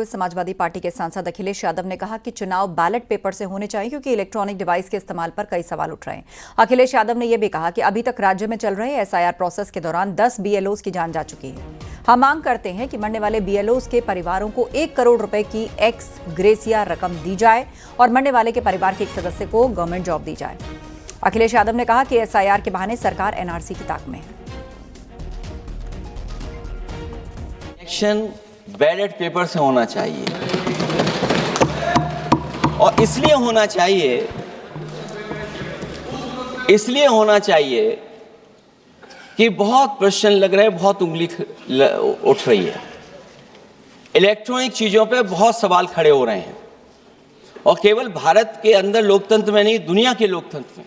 Samajwadi party के सांसद अखिलेश यादव ने कहा कि चुनाव बैलेट पेपर से होने चाहिए क्योंकि इलेक्ट्रॉनिक डिवाइस के इस्तेमाल पर कई सवाल उठ रहे हैं। अखिलेश यादव ने यह भी कहा कि अभी तक राज्य में चल रहे एसआईआर प्रोसेस के दौरान 10 बीएलओज की जान जा चुकी है। हम मांग करते हैं कि मरने वाले बीएलओज के परिवारों को 1 करोड़ रुपए की एक्स ग्रेसिया रकम दी जाए और मरने वाले के परिवार के एक सदस्य को गवर्नमेंट जॉब दी जाए। अखिलेश यादव ने कहा कि एसआईआर के बहाने सरकार एनआरसी की ताक में है। इलेक्शन बैलेट पेपर से होना चाहिए और इसलिए होना चाहिए कि बहुत प्रश्न लग रहे हैं, बहुत उंगली उठ रही है। इलेक्ट्रॉनिक चीजों पे बहुत सवाल खड़े हो रहे हैं और केवल भारत के अंदर लोकतंत्र में नहीं, दुनिया के लोकतंत्र में।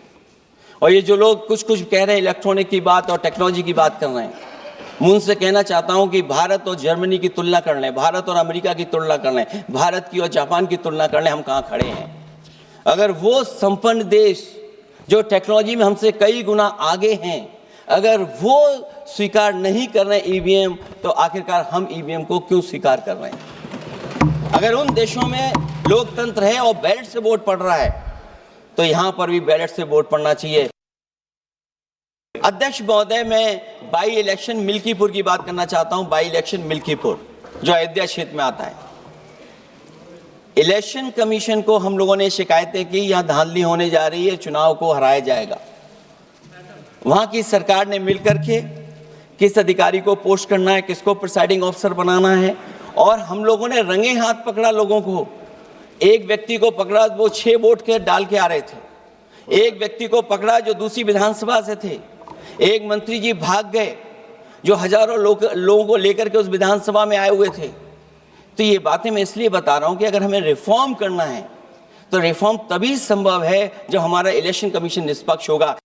और ये जो लोग कुछ कह रहे हैं इलेक्ट्रॉनिक की बात और टेक्नोलॉजी की बात कर रहे हैं, मैं उनसे कहना चाहता हूं कि भारत और जर्मनी की तुलना कर लें, भारत और अमेरिका की तुलना कर लें, भारत की और जापान की तुलना कर लें, हम कहां खड़े हैं। अगर वो संपन्न देश जो टेक्नोलॉजी में हमसे कई गुना आगे हैं, अगर वो स्वीकार नहीं कर रहे ईवीएम, तो आखिरकार हम ईवीएम को क्यों स्वीकार कर रहे हैं। अगर उन देशों में लोकतंत्र है और बैलेट से वोट पड़ रहा है, तो यहां पर भी बैलेट से वोट पड़ना चाहिए। अध्यक्ष महोदय, मैं बाई इलेक्शन मिल्कीपुर की बात करना चाहता हूं। बाई इलेक्शन मिल्कीपुर जो अयोध्या क्षेत्र में आता है, इलेक्शन कमीशन को हम लोगों ने शिकायतें की, यहां धांधली होने जा रही है, चुनाव को हराया जाएगा। वहां की सरकार ने मिलकर के किस अधिकारी को पोस्ट करना है, किसको प्रिसाइडिंग ऑफिसर बनाना है, और हम लोगों ने रंगे हाथ पकड़ा लोगों को। एक व्यक्ति को पकड़ा, वो 6 वोट के डाल के आ रहे थे। एक व्यक्ति को पकड़ा जो दूसरी विधानसभा से थे। एक मंत्री जी भाग गए जो हजारों लोगों को लेकर के उस विधानसभा में आए हुए थे। तो ये बातें मैं इसलिए बता रहा हूं कि अगर हमें रिफॉर्म करना है तो रिफॉर्म तभी संभव है जब हमारा इलेक्शन कमीशन निष्पक्ष होगा।